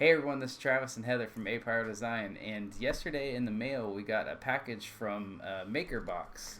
Hey everyone, this is Travis and Heather from Pyro Design, and yesterday in the mail we got a package from MakerBox.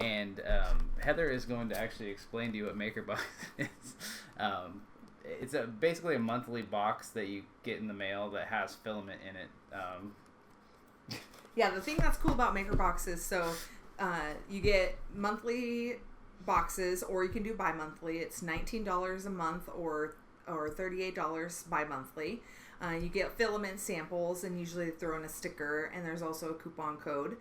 And Heather is going to actually explain to you what MakerBox is. It's basically a monthly box that you get in the mail that has filament in it. Yeah, the thing that's cool about MakerBox is you get monthly boxes, or you can do bi-monthly. It's $19 a month or $38 bi-monthly. You get filament samples, and usually they throw in a sticker, and there's also a coupon code.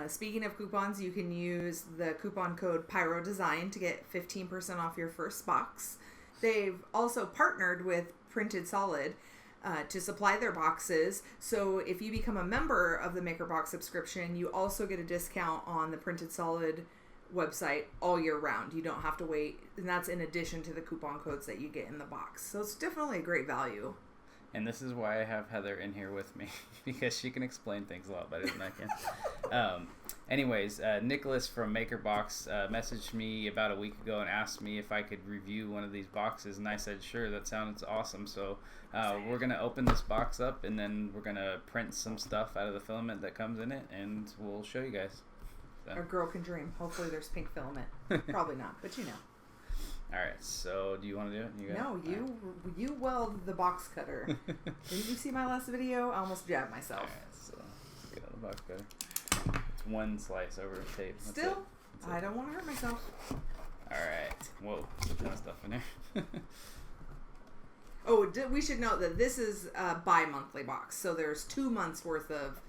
Speaking of coupons, you can use the coupon code Pyro Design to get 15% off your first box. They've also partnered with Printed Solid to supply their boxes. So if you become a member of the MakerBox subscription, you also get a discount on the Printed Solid website all year round. You don't have to wait, and that's in addition to the coupon codes that you get in the box. So it's definitely a great value. And this is why I have Heather in here with me, because she can explain things a lot better than I can. Anyways, Nicholas from MakerBox messaged me about a week ago and asked me if I could review one of these boxes, and I said sure, that sounds awesome. So we're going to open this box up, and then we're going to print some stuff out of the filament that comes in it, and we'll show you guys. So. A girl can dream. Hopefully there's pink filament. Probably not, but you know. Alright, so do you want to do it? You weld the box cutter. Didn't you see my last video? I almost jabbed myself. Alright, so get out the box cutter. It's one slice over tape. That's Still, it. I don't want to hurt myself. Alright. Whoa, there's a ton of stuff in there. Oh, we should note that this is a bi-monthly box, so there's 2 months worth of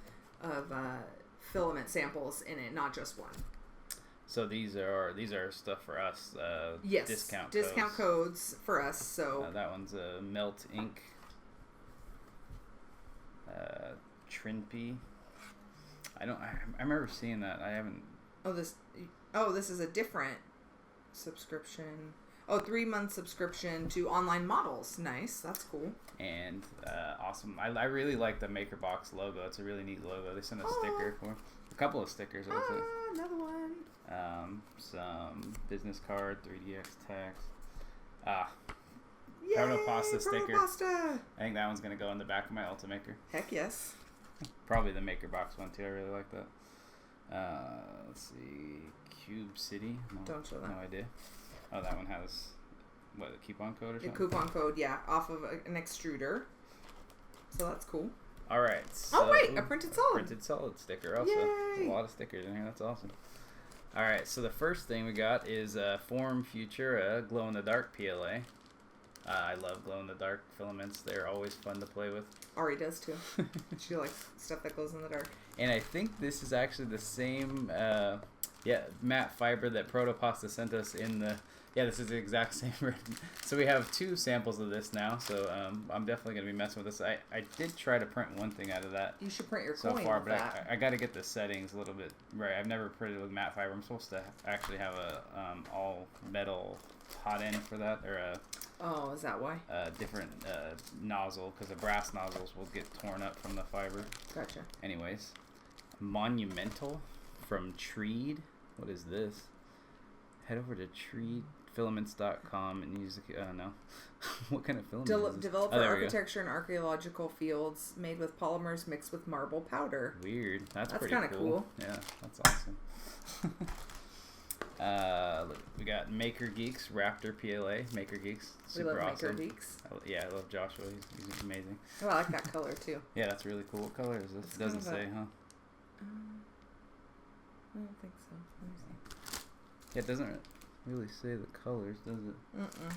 filament samples in it, not just one. So these are stuff for us. Yes, discount codes for us. So that one's a Melt Ink. Trinpy. I remember seeing that. I haven't. This is a different subscription. 3-month subscription to online models. Nice. That's cool. And awesome. I really like the MakerBox logo. It's a really neat logo. They sent a sticker for a couple of stickers. Another one. Some business card, 3DX text. Yay, Protopasta sticker. Protopasta. I think that one's gonna go in the back of my Ultimaker. Heck yes. Probably the MakerBox one too. I really like that. Let's see, Cube City. No, don't show that. No idea. Oh, that one has what, a coupon code or something? A coupon code, yeah, off of an extruder. So that's cool. All right. So a Printed Solid. Printed Solid sticker also. Yay. A lot of stickers in here. That's awesome. All right. So the first thing we got is Form Futura glow in the dark PLA. I love glow in the dark filaments. They're always fun to play with. Ari does too. She likes stuff that glows in the dark. And I think this is actually the same matte fiber that Protopasta sent us in the. Yeah, this is the exact same. So we have 2 samples of this now. So I'm definitely going to be messing with this. I did try to print one thing out of that. You should print your so coin far, with but that. I got to get the settings a little bit right. I've never printed with matte fiber. I'm supposed to actually have a all metal hot end for that, or a. Oh, is that why? Different nozzle, because the brass nozzles will get torn up from the fiber. Gotcha. Anyways, Monumental from Treed. What is this? Head over to treedfilaments.com and use the. I don't know. What kind of filament is this? Developed for architecture and archaeological fields, made with polymers mixed with marble powder. Weird. That's pretty kind of cool. Yeah, that's awesome. We got Maker Geeks Raptor PLA. Maker Geeks, super awesome. Maker Geeks. I love Joshua. He's amazing. Oh, I like that color too. Yeah, that's really cool. What color is this? It doesn't say, huh? I don't think so. Let me see. Yeah, it doesn't really say the colors, does it? Mm-mm.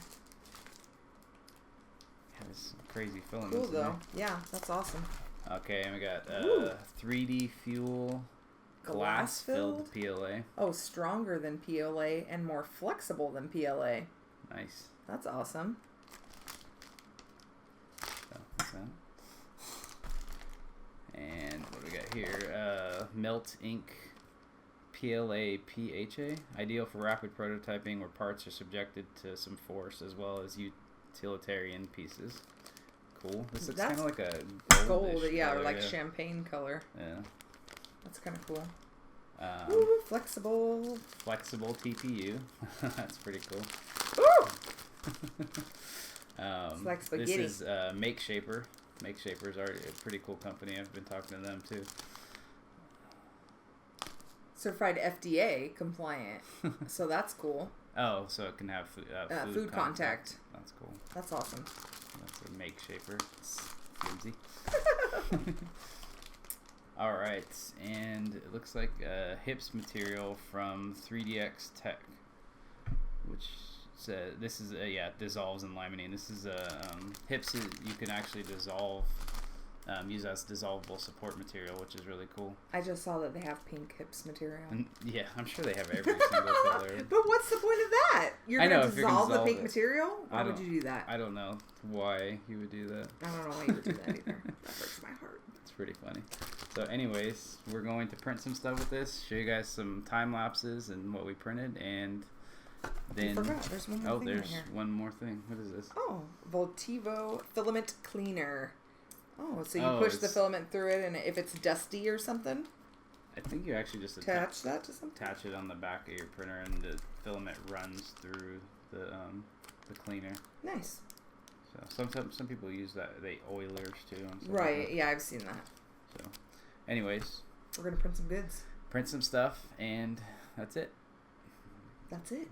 Yeah, there's some crazy filaments. Cool though. Yeah, that's awesome. Okay, and we got 3D Fuel. Glass-filled PLA. Oh, stronger than PLA and more flexible than PLA. Nice. That's awesome. So, what's that? And what do we got here? Melt Ink PLA PHA. Ideal for rapid prototyping where parts are subjected to some force as well as utilitarian pieces. Cool. This looks kind of like a gold, yeah, or like champagne color. Yeah. That's kind of cool. Ooh, flexible. Flexible TPU. That's pretty cool. Ooh! It's like spaghetti. This is MakeShaper. MakeShaper's are a pretty cool company. I've been talking to them too. Certified FDA compliant. So that's cool. Oh, so it can have food contact. That's cool. That's awesome. That's a MakeShaper. It's flimsy. All right, and it looks like hips material from 3DX Tech, which this is dissolves in limonene. This is hips. You can actually dissolve. Use as dissolvable support material, which is really cool. I just saw that they have pink hips material. Yeah, I'm sure they have every single color. But what's the point of that? You're going to dissolve the pink material? Why would you do that? I don't know why you would do that. I don't know why you would do that either. That breaks my heart. It's pretty funny. So anyways, we're going to print some stuff with this, show you guys some time lapses and what we printed, and then... I forgot. There's one more thing there's right here. one more thing. What is this? Oh, Voltivo Filament Cleaner. Oh, so you push the filament through it, and if it's dusty or something? I think you actually just attach that to something? Attach it on the back of your printer, and the filament runs through the cleaner. Nice. So some people use that. They oilers too. Right, yeah, I've seen that. So, anyways. We're going to print some goods. Print some stuff, and that's it. That's it.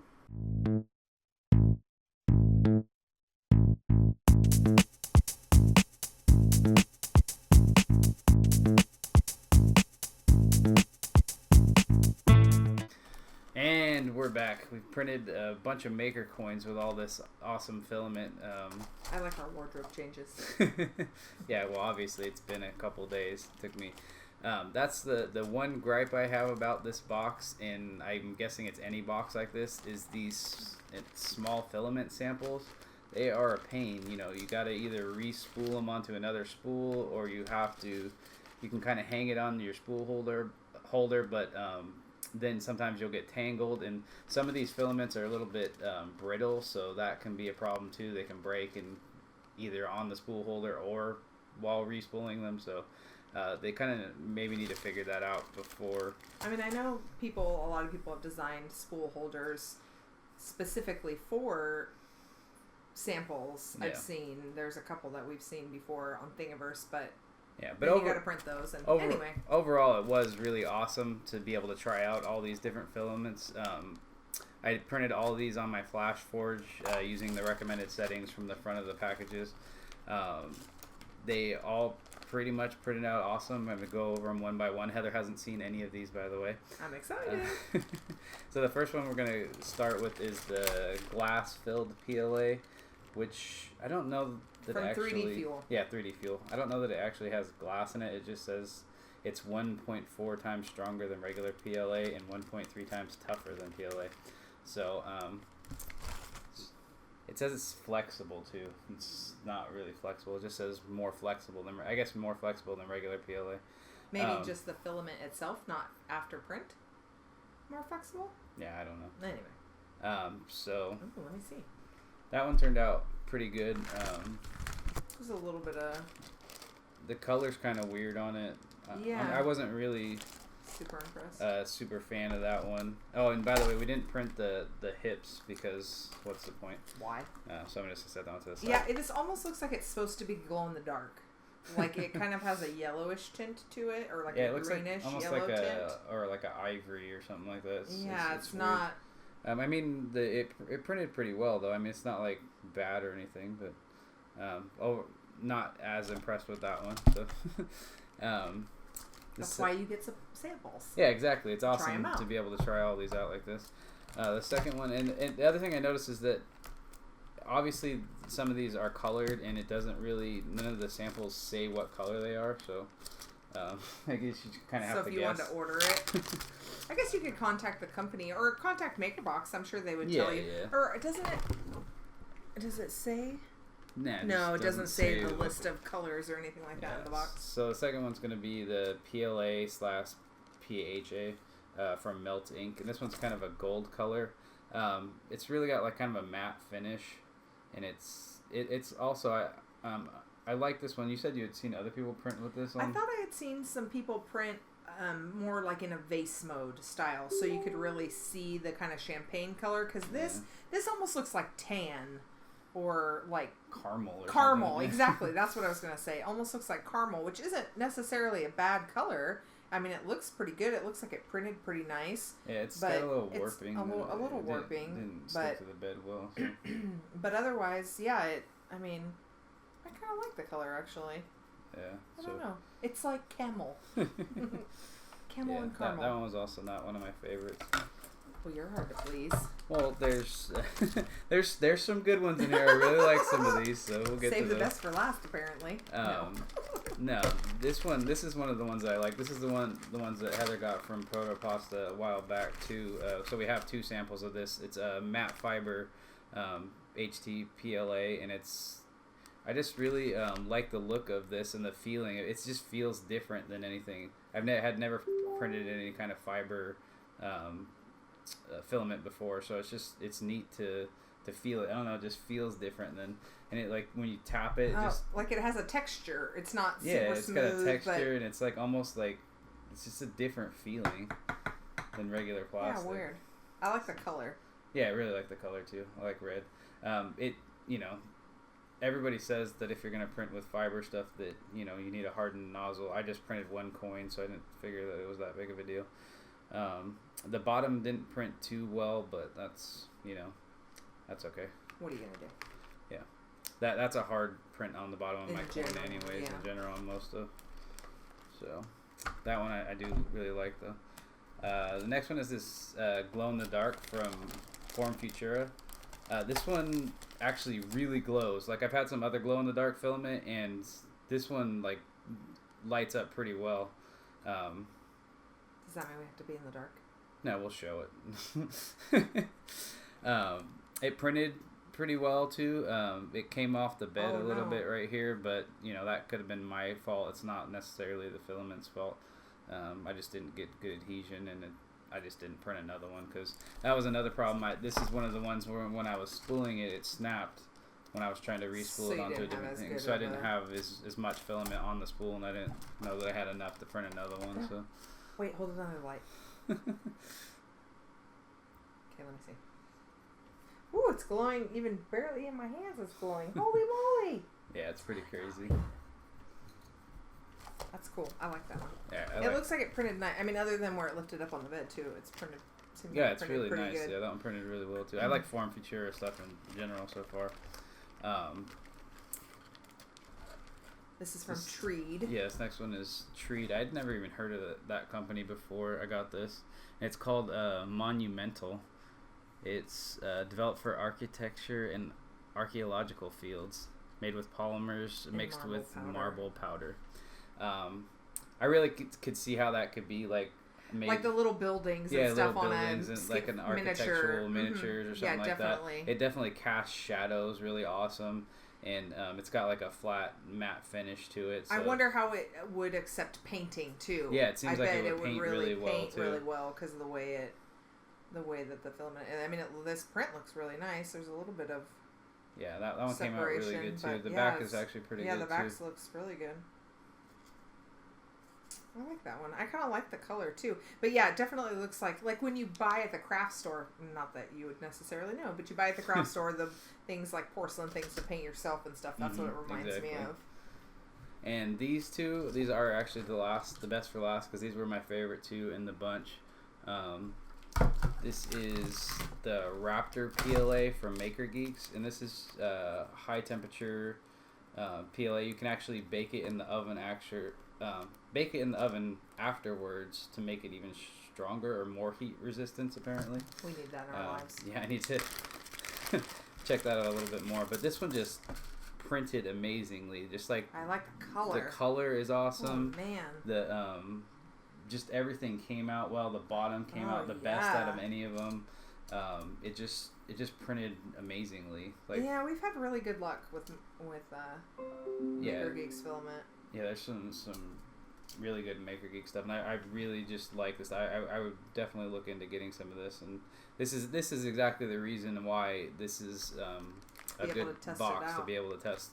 And we're back. We've printed a bunch of maker coins with all this awesome filament. I like our wardrobe changes. Yeah, well, obviously it's been a couple days. It took me. That's the one gripe I have about this box, and I'm guessing it's any box like this, is these small filament samples. They are a pain. You know, you got to either re-spool them onto another spool, or you can kind of hang it on your spool holder, but then sometimes you'll get tangled, and some of these filaments are a little bit brittle, so that can be a problem too. They can break and either on the spool holder or while respooling them, so they kind of maybe need to figure that out before. I mean, I know a lot of people have designed spool holders specifically for samples. Yeah. I've seen, there's a couple that we've seen before on Thingiverse, but yeah, but you got to print those. And anyway, overall, it was really awesome to be able to try out all these different filaments. I printed all of these on my Flash Forge using the recommended settings from the front of the packages. They all pretty much printed out awesome. I'm going to go over them one by one. Heather hasn't seen any of these, by the way. I'm excited. So the first one we're going to start with is the glass-filled PLA, which I don't know that from it actually... 3D Fuel. Yeah, 3D Fuel. I don't know that it actually has glass in it. It just says it's 1.4 times stronger than regular PLA and 1.3 times tougher than PLA. So, it says it's flexible too. It's not really flexible. It just says more flexible than regular PLA. Maybe just the filament itself, not after print. More flexible? Yeah, I don't know. Anyway. So. Ooh, let me see. That one turned out pretty good. There's a little bit of. The color's kind of weird on it. Yeah. I wasn't really. Super impressed. Super fan of that one. Oh, and by the way, we didn't print the hips because what's the point? Why? So I'm just set that onto the side. Yeah, it almost looks like it's supposed to be glow in the dark. Like it kind of has a yellowish tint to it, or like a greenish yellow tint. Or like an ivory or something like that. It's not. I mean, it printed pretty well though. I mean, it's not like bad or anything, but not as impressed with that one. So. That's why you get some samples. Yeah, exactly. It's awesome to be able to try all these out like this. The second one, and the other thing I noticed is that obviously some of these are colored, and it doesn't really, none of the samples say what color they are, so I guess you kind of have to guess. So if you want to order it, I guess you could contact the company or contact MakerBox. I'm sure they would tell you. Yeah. Or does it say? No, it doesn't say the list of colors or anything like that in the box. So the second one's going to be the PLA/PHA from Melt Ink, and this one's kind of a gold color. It's really got like kind of a matte finish, and it's also I like this one. You said you had seen other people print with this one. I thought I had seen some people print more like in a vase mode style, so you could really see the kind of champagne color. Because this almost looks like tan. or like caramel. Caramel, exactly. That's what I was gonna say. Almost looks like caramel, which isn't necessarily a bad color. I mean, it looks pretty good. It looks like it printed pretty nice. Yeah, it's got a little warping. A little warping. Didn't stick to the bed well. So. But otherwise, yeah. I mean, I kind of like the color actually. Yeah. I don't know. It's like camel. Camel and caramel. That one was also not one of my favorites. Well, you're hard to please. Well, there's some good ones in here. I really like some of these, so we'll get Save to the best for last, apparently. No, this is one of the ones I like. This is the ones that Heather got from Proto Pasta a while back too. So we have 2 samples of this. It's a matte fiber HTPLA, and I just really like the look of this and the feeling. It just feels different than anything. I've never printed any kind of fiber filament before, so it's neat to feel it. I don't know, it just feels different and it, like, when you tap it, just like it has a texture. It's not super it's smooth, got a texture, and it's like almost like it's just a different feeling than regular plastic. Yeah, weird. I like the color. Yeah, I really like the color too. I like red. Everybody says that if you're gonna print with fiber stuff that you need a hardened nozzle. I just printed 1 coin, so I didn't figure that it was that big of a deal. The bottom didn't print too well, but that's okay. What are you gonna do? Yeah, that's a hard print on the bottom of my coin anyways. Yeah. In general, on most of. So that one I do really like though. The next one is this glow in the dark from Form Futura. This one actually really glows. Like, I've had some other glow in the dark filament, and this one like lights up pretty well. Does that mean we have to be in the dark? No, we'll show it. It printed pretty well too. It came off the bed a little bit right here, but that could have been my fault. It's not necessarily the filament's fault. I just didn't get good adhesion, and I just didn't print another one because that was another problem. This is one of the ones where when I was spooling it, it snapped when I was trying to re-spool it onto a different thing. So I didn't have as much filament on the spool, and I didn't know that I had enough to print another one. So wait, hold another light. Okay, let me see. Ooh, it's glowing even barely in my hands. It's glowing. Holy moly! Yeah, it's pretty crazy. That's cool. I like that one. Yeah, it looks like it printed nice. I mean, other than where it lifted up on the bed too, it's printed. It's really nice. Good. Yeah, that one printed really well too. I like Form Futura stuff in general so far. This is from Treed. Yeah, this next one is Treed. I'd never even heard of that company before I got this. It's called Monumental. It's developed for architecture and archaeological fields, made with polymers mixed with marble powder. I really could see how that could be like made, like the little buildings and stuff on buildings and like an architectural miniatures or something like definitely. That. It definitely casts shadows really awesome. And it's got like a flat matte finish to it. So. I wonder how it would accept painting too. Yeah, it seems like it would paint really well too. Really well because of the way that the filament. And I mean, this print looks really nice. There's a little bit of that one came out really good too. The back is actually pretty good too. Yeah, the back looks really good. I like that one. I kind of like the color too. But yeah, it definitely looks like when you buy at the craft store, not that you would necessarily know, but you buy at the craft store the things like porcelain things to paint yourself and stuff. That's what it reminds me of. And these are actually the best for last because these were my favorite two in the bunch. This is the Raptor PLA from MakerGeeks, and this is high temperature PLA. You can actually bake it in the oven afterwards to make it even stronger or more heat resistance, apparently. We need that in our lives. Yeah, I need to check that out a little bit more. But this one just printed amazingly. Just like I like the color. The color is awesome. Oh man. The just everything came out well. The bottom came out the best out of any of them. It just printed amazingly. Like, yeah, we've had really good luck with MakerGeeks filament. Yeah, there's some really good MakerGeek stuff, and I really just like this. I would definitely look into getting some of this, and this is exactly the reason why this is a good box to be able to test.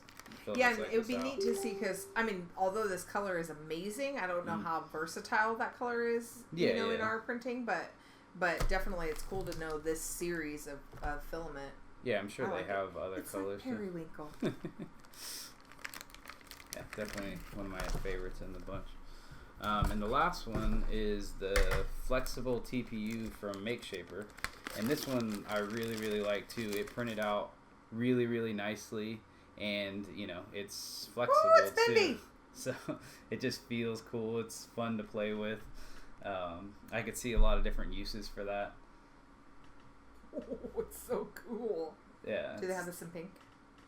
Yeah, and it would be neat to see because I mean, although this color is amazing, I don't know how versatile that color is. In our printing, but definitely it's cool to know this series of filament Yeah, I'm sure I they like have other it's colors. like periwinkle. Yeah, definitely one of my favorites in the bunch. And the last one is the flexible TPU from MakeShaper. And this one I really, really like too. It printed out really, really nicely. And, you know, it's flexible Ooh, it's bendy. too. So it just feels cool. It's fun to play with. I could see a lot of different uses for that. Oh, it's so cool. Yeah. Do they have this in pink?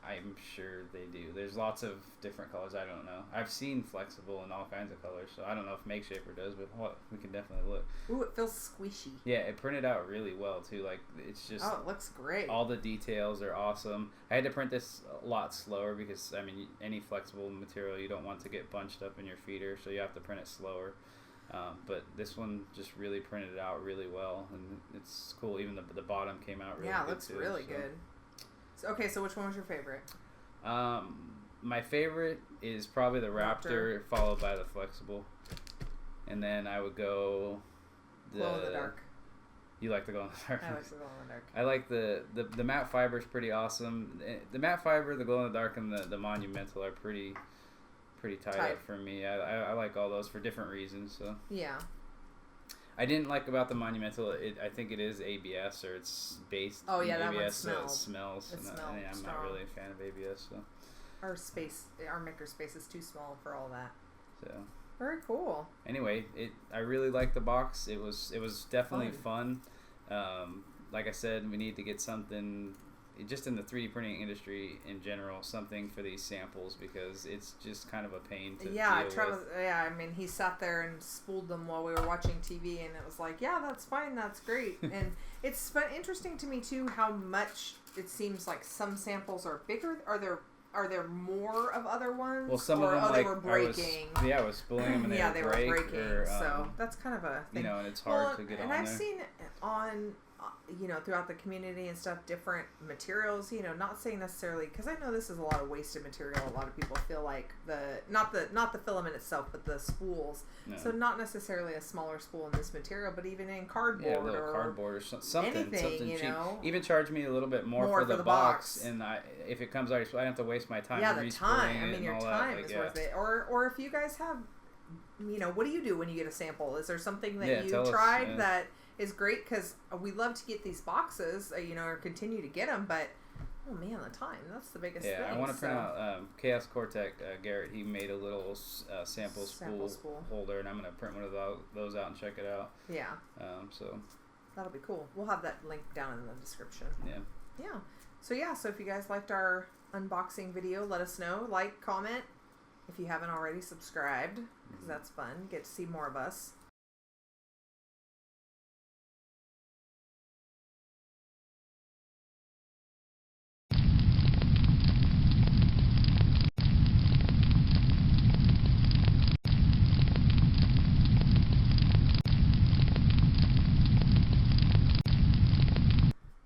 I'm sure they do. There's lots of different colors. I don't know. I've seen flexible in all kinds of colors, so I don't know if MakeShaper does, but we can definitely look. Ooh, it feels squishy. Yeah, it printed out really well too. Like it's just it looks great. All the details are awesome. I had to print this a lot slower because I mean any flexible material you don't want to get bunched up in your feeder, so you have to print it slower. But this one just really printed it out really well, and it's cool. Even the bottom came out really good. Yeah, it looks too, really so. good. So, okay, so which one was your favorite? My favorite is probably the Raptor, followed by the flexible, and then I would go glow in the dark. You like the glow in the dark? I like the glow in the dark. I like the matte fiber is pretty awesome. The matte fiber, the glow in the dark, and the monumental are pretty tied up for me. I like all those for different reasons. So yeah. I didn't like about the monumental. I think it is ABS or it's based. Oh yeah, in that ABS, one so smells. it smells. I'm not really a fan of ABS. So our maker space is too small for all that. So very cool. Anyway, I really liked the box. It was definitely fun. Like I said, we need to get something. Just in the 3D printing industry in general, something for these samples because it's just kind of a pain to deal with. Yeah, I mean, he sat there and spooled them while we were watching TV, and it was like, yeah, that's fine, that's great. And it's interesting to me too how much it seems like some samples are bigger. Are there more of other ones? Well, some of them they were breaking. I was spooling them and they were breaking. So that's kind of a thing. You know, and it's hard to get on there. And I've seen on. Throughout the community and stuff, different materials, not saying necessarily, because I know this is a lot of wasted material. A lot of people feel like not the filament itself, but the spools. No. So not necessarily a smaller spool in this material, but even in cardboard or something anything, cheap. Even charge me a little bit more for the box. And if it comes out, I don't have to waste my time. Yeah, the time. I mean, your time is worth it. Or if you guys have, what do you do when you get a sample? Is there something that you tried that is great? Because we love to get these boxes, or continue to get them, but oh man, the time, that's the biggest thing. I want to print out Chaos Cortec, Garrett, he made a little sample spool holder, and I'm going to print one of those out and check it out. Yeah. So that'll be cool. We'll have that link down in the description. Yeah. So if you guys liked our unboxing video, let us know. Like, comment. If you haven't already, subscribed, because that's fun. Get to see more of us.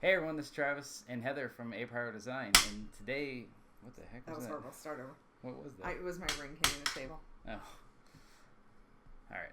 Hey everyone, this is Travis and Heather from Pyro Design, and today, what the heck was that? That was horrible. Start over. What was that? It was my ring hitting the table. Oh. Alright.